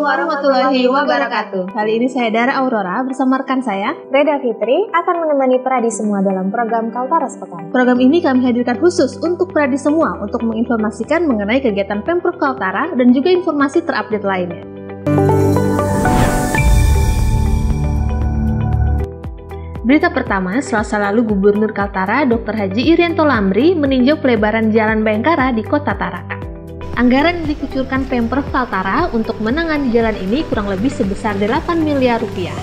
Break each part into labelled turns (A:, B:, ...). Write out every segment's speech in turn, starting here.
A: warahmatullahi wabarakatuh.
B: Kali ini saya Dara Aurora bersama rekan saya
C: Reda Fitri akan menemani Pradi semua dalam program Kaltara Sepekan.
B: Program ini kami hadirkan khusus untuk Pradi semua untuk menginformasikan mengenai kegiatan Pemprov Kaltara dan juga informasi terupdate lainnya. Berita pertama, Selasa lalu Gubernur Kaltara Dr. Haji Irianto Lamri meninjau pelebaran Jalan Bayangkara di Kota Tarakan. Anggaran yang dikucurkan Pemprov Kaltara untuk menangani jalan ini kurang lebih sebesar 8 miliar rupiah.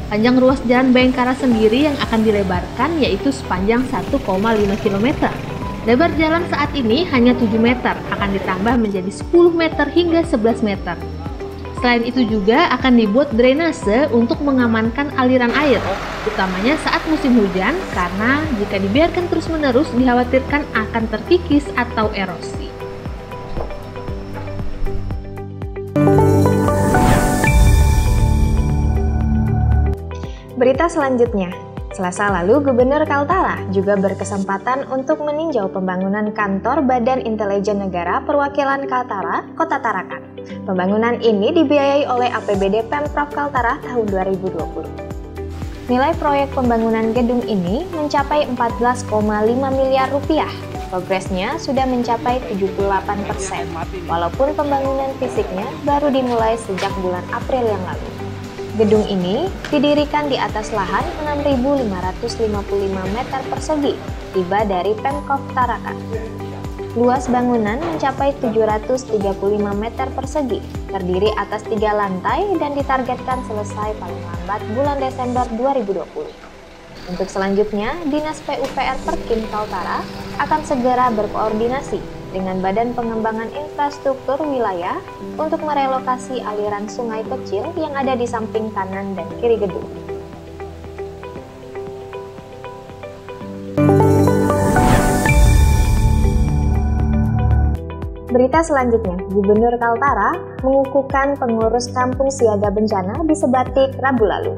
B: Panjang ruas Jalan Bayangkara sendiri yang akan dilebarkan yaitu sepanjang 1,5 km. Lebar jalan saat ini hanya 7 meter, akan ditambah menjadi 10 meter hingga 11 meter. Selain itu juga akan dibuat drainase untuk mengamankan aliran air, utamanya saat musim hujan karena jika dibiarkan terus-menerus dikhawatirkan akan terkikis atau erosi.
C: Berita selanjutnya, Selasa lalu Gubernur Kaltara juga berkesempatan untuk meninjau pembangunan kantor Badan Intelijen Negara Perwakilan Kaltara, Kota Tarakan. Pembangunan ini dibiayai oleh APBD Pemprov Kaltara tahun 2020. Nilai proyek pembangunan gedung ini mencapai 14,5 miliar rupiah. Progresnya sudah mencapai 78%, walaupun pembangunan fisiknya baru dimulai sejak bulan April yang lalu. Gedung ini didirikan di atas lahan 6.555 meter persegi, tiba dari Pemkov Tarakan. Luas bangunan mencapai 735 meter persegi, terdiri atas 3 lantai dan ditargetkan selesai paling lambat bulan Desember 2020. Untuk selanjutnya, Dinas PUPR Perkim Kaltara akan segera berkoordinasi dengan Badan Pengembangan Infrastruktur Wilayah untuk merelokasi aliran sungai kecil yang ada di samping kanan dan kiri gedung. Berita selanjutnya, Gubernur Kaltara mengukuhkan pengurus Kampung Siaga Bencana di Sebatik Rabu lalu.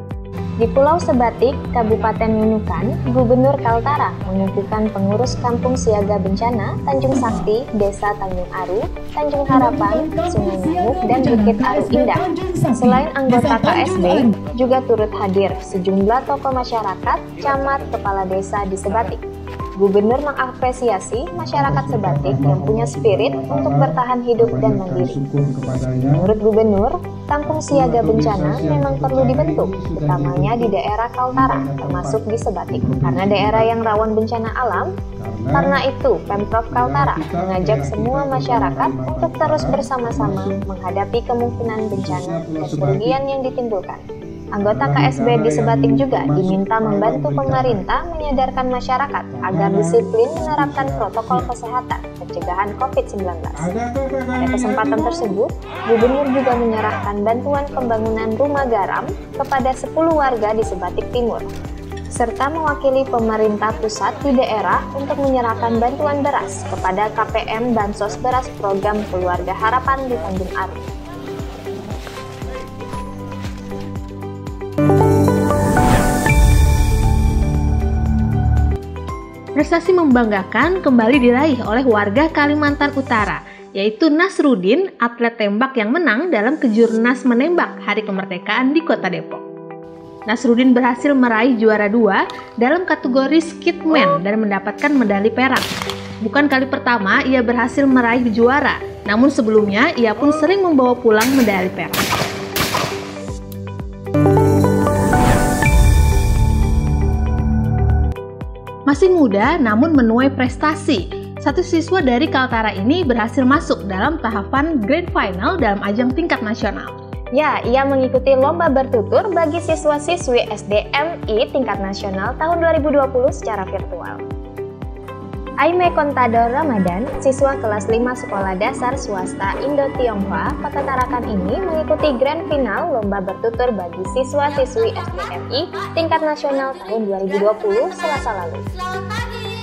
C: Di Pulau Sebatik, Kabupaten Nunukan, Gubernur Kaltara mengukuhkan pengurus Kampung Siaga Bencana Tanjung Sakti, Desa Tanjung Aru, Tanjung Harapan, Sungai Nyamuk, dan Bukit Aru Indah. Selain anggota KSB, juga turut hadir sejumlah tokoh masyarakat, camat, kepala desa di Sebatik. Gubernur mengapresiasi masyarakat Sebatik yang punya spirit untuk bertahan hidup dan mandiri. Menurut Gubernur, Kampung Siaga Bencana memang perlu dibentuk, utamanya di daerah Kaltara, termasuk di Sebatik, karena daerah yang rawan bencana alam. Karena itu, Pemprov Kaltara mengajak semua masyarakat untuk terus bersama-sama menghadapi kemungkinan bencana dan kerugian yang ditimbulkan. Anggota KSB di Sebatik juga diminta membantu pemerintah menyadarkan masyarakat agar disiplin menerapkan protokol kesehatan pencegahan COVID-19. Pada kesempatan tersebut, Gubernur juga menyerahkan bantuan pembangunan rumah garam kepada 10 warga di Sebatik Timur, serta mewakili pemerintah pusat di daerah untuk menyerahkan bantuan beras kepada KPM Bansos Beras Program Keluarga Harapan di Tanjung Aru.
B: Prestasi membanggakan kembali diraih oleh warga Kalimantan Utara, yaitu Nasrudin, atlet tembak yang menang dalam Kejurnas Menembak Hari Kemerdekaan di Kota Depok. Nasrudin berhasil meraih juara 2 dalam kategori Skidman dan mendapatkan medali perak. Bukan kali pertama ia berhasil meraih juara, namun sebelumnya ia pun sering membawa pulang medali perak. Masih muda namun menuai prestasi. Satu siswa dari Kaltara ini berhasil masuk dalam tahapan Grand Final dalam ajang tingkat nasional.
C: Ya, ia mengikuti lomba bertutur bagi siswa-siswi SDMI tingkat nasional tahun 2020 secara virtual. Aime Contador Ramadan, siswa kelas 5 Sekolah Dasar Swasta Indo-Tionghoa, Kota Tarakan ini mengikuti Grand Final lomba bertutur bagi siswa-siswi SDMI tingkat nasional tahun 2020 Selasa lalu.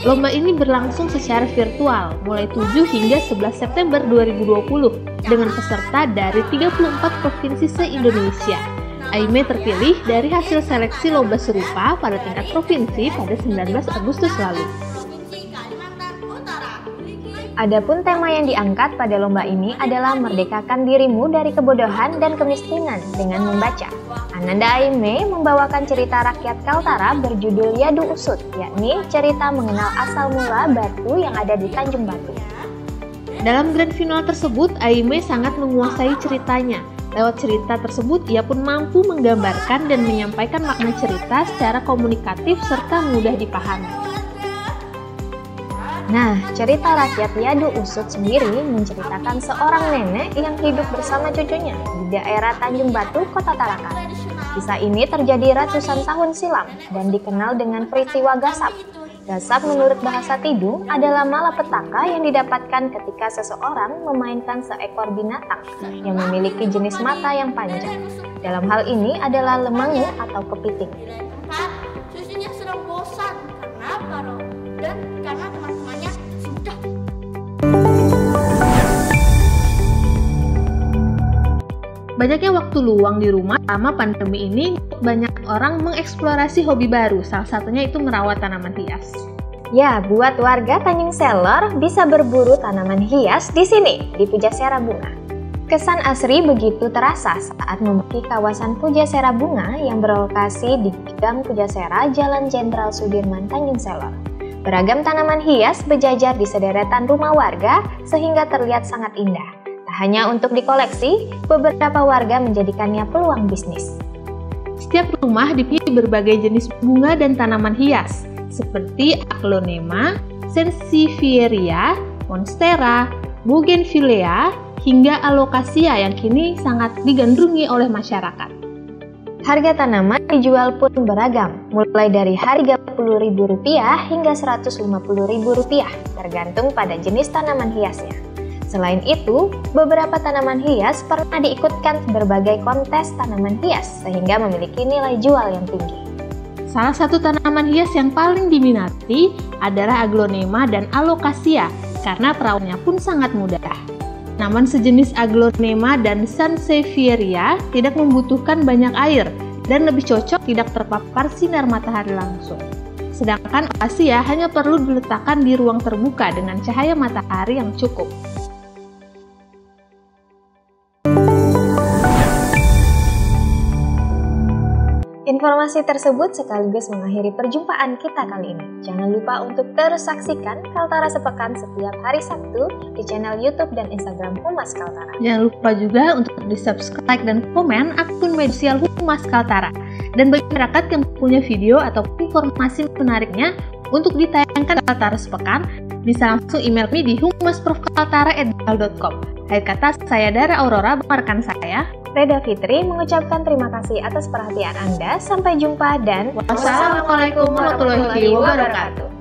B: Lomba ini berlangsung secara virtual mulai 7 hingga 11 September 2020 dengan peserta dari 34 provinsi se-Indonesia. Aime terpilih dari hasil seleksi lomba serupa pada tingkat provinsi pada 19 Agustus lalu.
C: Adapun tema yang diangkat pada lomba ini adalah merdekakan dirimu dari kebodohan dan kemiskinan dengan membaca. Ananda Aime membawakan cerita rakyat Kaltara berjudul Yadu Usut, yakni cerita mengenal asal mula batu yang ada di Tanjung Batu.
B: Dalam grand final tersebut, Aime sangat menguasai ceritanya. Lewat cerita tersebut, ia pun mampu menggambarkan dan menyampaikan makna cerita secara komunikatif serta mudah dipahami.
C: Nah, cerita rakyat Yadu Usut sendiri menceritakan seorang nenek yang hidup bersama cucunya di daerah Tanjung Batu, Kota Tarakan. Kisah ini terjadi ratusan tahun silam dan dikenal dengan peristiwa gasap. Gasap menurut bahasa Tidung adalah malapetaka yang didapatkan ketika seseorang memainkan seekor binatang yang memiliki jenis mata yang panjang. Dalam hal ini adalah lemangu atau kepiting.
D: Susunya sedang bosan karena teman-temannya sudah.
B: Banyaknya waktu luang di rumah selama pandemi ini, banyak orang mengeksplorasi hobi baru, salah satunya itu merawat tanaman hias.
C: Ya, buat warga Tanjung Selor bisa berburu tanaman hias di sini, di Pujasera Bunga. Kesan asri begitu terasa saat memasuki kawasan Pujasera Bunga yang berlokasi di Gang Pujasera, Jalan Jenderal Sudirman, Tanjung Selor. Beragam tanaman hias berjajar di sederetan rumah warga sehingga terlihat sangat indah. Tak hanya untuk dikoleksi, beberapa warga menjadikannya peluang bisnis.
B: Setiap rumah dipenuhi berbagai jenis bunga dan tanaman hias, seperti Aglonema, Sansevieria, Monstera, Bougainvillea, hingga Alocasia yang kini sangat digandrungi oleh masyarakat.
C: Harga tanaman dijual pun beragam, mulai dari harga Rp10.000 hingga Rp150.000, tergantung pada jenis tanaman hiasnya. Selain itu, beberapa tanaman hias pernah diikutkan berbagai kontes tanaman hias, sehingga memiliki nilai jual yang tinggi.
B: Salah satu tanaman hias yang paling diminati adalah Aglonema dan Alocasia, karena perawatannya pun sangat mudah. Namun sejenis Aglonema dan Sansevieria tidak membutuhkan banyak air dan lebih cocok tidak terpapar sinar matahari langsung. Sedangkan Alocasia hanya perlu diletakkan di ruang terbuka dengan cahaya matahari yang cukup.
C: Informasi tersebut sekaligus mengakhiri perjumpaan kita kali ini. Jangan lupa untuk terus saksikan Kaltara Sepekan setiap hari Sabtu di channel YouTube dan Instagram Humas Kaltara.
B: Jangan lupa juga untuk di-subscribe dan komen akun media sosial Humas Kaltara. Dan bagi masyarakat yang punya video atau informasi menariknya untuk ditayangkan Kaltara Sepekan, bisa langsung email kami di humasprofkaltara@gmail.com. Akhir kata, saya Dara Aurora, rekan saya
C: Reda Fitri mengucapkan terima kasih atas perhatian Anda. Sampai jumpa dan
B: wassalamualaikum warahmatullahi wabarakatuh.